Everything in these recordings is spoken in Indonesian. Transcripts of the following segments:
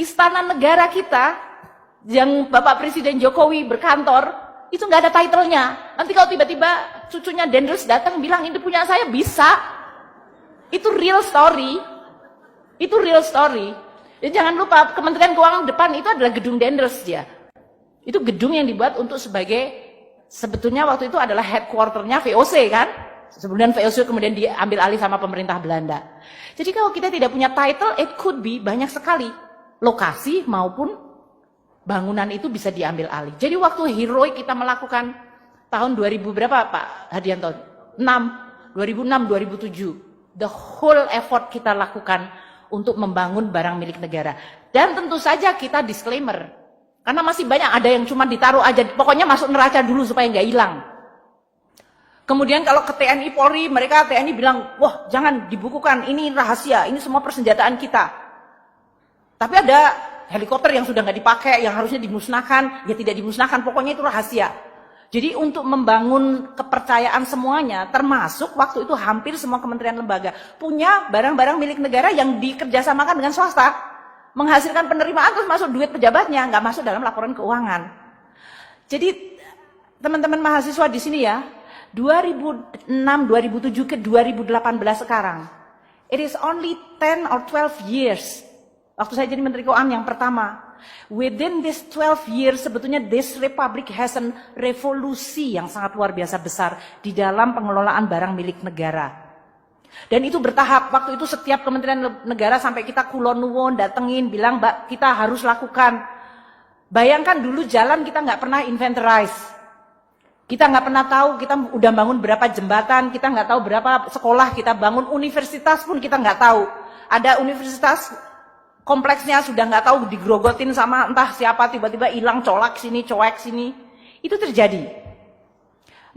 Istana negara kita, yang Bapak Presiden Jokowi berkantor, itu nggak ada title-nya. Nanti kalau tiba-tiba cucunya Dendels datang bilang ini punya saya, bisa. Itu real story. Itu real story. Dan jangan lupa, Kementerian Keuangan depan itu adalah gedung Dendels dia. Itu gedung yang dibuat untuk sebagai, sebetulnya waktu itu adalah headquarter-nya VOC kan? Sebelum VOC kemudian diambil alih sama pemerintah Belanda. Jadi kalau kita tidak punya title, it could be banyak sekali lokasi maupun bangunan itu bisa diambil alih. Jadi waktu heroik kita melakukan tahun 2000 berapa Pak Hadianto? 2006, 2007. The whole effort kita lakukan untuk membangun barang milik negara. Dan tentu saja kita disclaimer. Karena masih banyak ada yang cuma ditaruh aja, pokoknya masuk neraca dulu supaya nggak hilang. Kemudian kalau ke TNI Polri, mereka TNI bilang, wah jangan dibukukan, ini rahasia, ini semua persenjataan kita. Tapi ada helikopter yang sudah nggak dipakai, yang harusnya dimusnahkan, ya tidak dimusnahkan, pokoknya itu rahasia. Jadi untuk membangun kepercayaan semuanya, termasuk waktu itu hampir semua kementerian lembaga, punya barang-barang milik negara yang dikerjasamakan dengan swasta, menghasilkan penerimaan terus masuk duit pejabatnya, nggak masuk dalam laporan keuangan. Jadi teman-teman mahasiswa di sini ya, 2006, 2007 ke 2018 sekarang, it is only 10 or 12 years. Waktu saya jadi Menteri Keuangan yang pertama, within this 12 years sebetulnya this republic has a revolusi yang sangat luar biasa besar di dalam pengelolaan barang milik negara. Dan itu bertahap, waktu itu setiap kementerian negara sampai kita kulon-nuwun datengin, bilang Mbak kita harus lakukan. Bayangkan dulu jalan kita nggak pernah inventorize. Kita nggak pernah tahu, kita udah bangun berapa jembatan, kita nggak tahu berapa sekolah kita bangun, universitas pun kita nggak tahu. Ada universitas kompleksnya sudah nggak tahu digrogotin sama entah siapa, tiba-tiba hilang, colak sini, coek sini. Itu terjadi.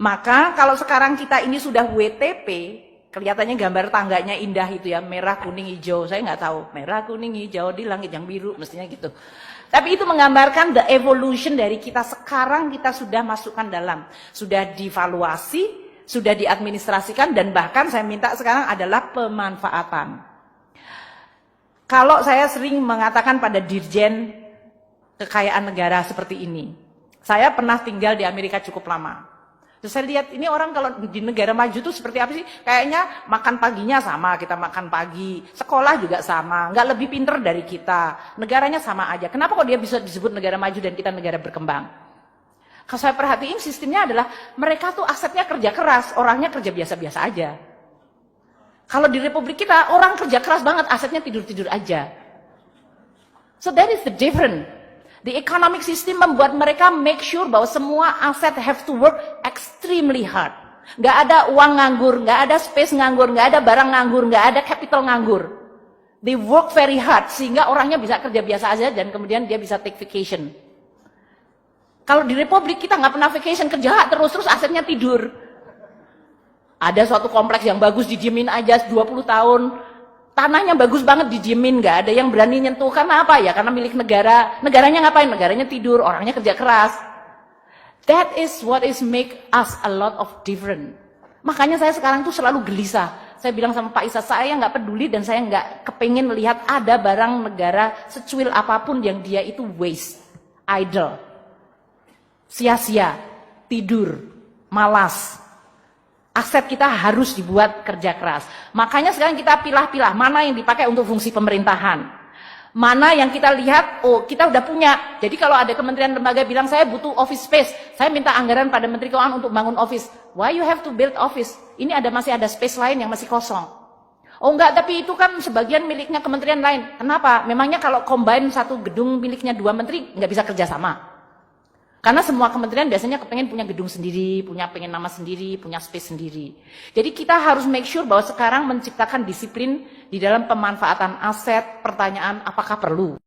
Maka kalau sekarang kita ini sudah WTP, kelihatannya gambar tangganya indah itu ya, merah, kuning, hijau. Saya nggak tahu, merah, kuning, hijau di langit yang biru, mestinya gitu. Tapi itu menggambarkan the evolution dari kita sekarang, kita sudah masukkan dalam, sudah divaluasi, sudah diadministrasikan, dan bahkan saya minta sekarang adalah pemanfaatan. Kalau saya sering mengatakan pada dirjen kekayaan negara seperti ini, saya pernah tinggal di Amerika cukup lama. Terus saya lihat ini orang kalau di negara maju itu seperti apa sih? Kayaknya makan paginya sama, kita makan pagi. Sekolah juga sama, nggak lebih pinter dari kita. Negaranya sama aja. Kenapa kok dia bisa disebut negara maju dan kita negara berkembang? Kalau saya perhatiin sistemnya adalah mereka tuh asetnya kerja keras, orangnya kerja biasa-biasa aja. Kalau di Republik kita orang kerja keras banget, asetnya tidur-tidur aja. So that is the difference. The economic system membuat mereka make sure bahwa semua aset have to work extremely hard. Nggak ada uang nganggur, nggak ada space nganggur, nggak ada barang nganggur, nggak ada capital nganggur. They work very hard sehingga orangnya bisa kerja biasa aja dan kemudian dia bisa take vacation. Kalau di Republik kita nggak pernah vacation, kerja terus asetnya tidur. Ada suatu kompleks yang bagus didiemin aja 20 tahun. Tanahnya bagus banget didiemin, nggak ada yang berani nyentuh. Karena apa ya? Karena milik negara. Negaranya ngapain? Negaranya tidur, orangnya kerja keras. That is what is make us a lot of different. Makanya saya sekarang tuh selalu gelisah. Saya bilang sama Pak Isa, saya nggak peduli dan saya nggak kepingin melihat ada barang negara secuil apapun yang dia itu waste, idle, sia-sia, tidur, malas. Aset kita harus dibuat kerja keras. Makanya sekarang kita pilah-pilah mana yang dipakai untuk fungsi pemerintahan. Mana yang kita lihat, oh kita udah punya. Jadi kalau ada kementerian lembaga bilang saya butuh office space, saya minta anggaran pada Menteri Keuangan untuk bangun office. Why you have to build office? Ini masih ada space lain yang masih kosong. Oh enggak, tapi itu kan sebagian miliknya kementerian lain. Kenapa? Memangnya kalau combine satu gedung miliknya 2 menteri nggak bisa kerjasama? Karena semua kementerian biasanya kepengen punya gedung sendiri, pengen nama sendiri, punya space sendiri. Jadi kita harus make sure bahwa sekarang menciptakan disiplin di dalam pemanfaatan aset, pertanyaan apakah perlu.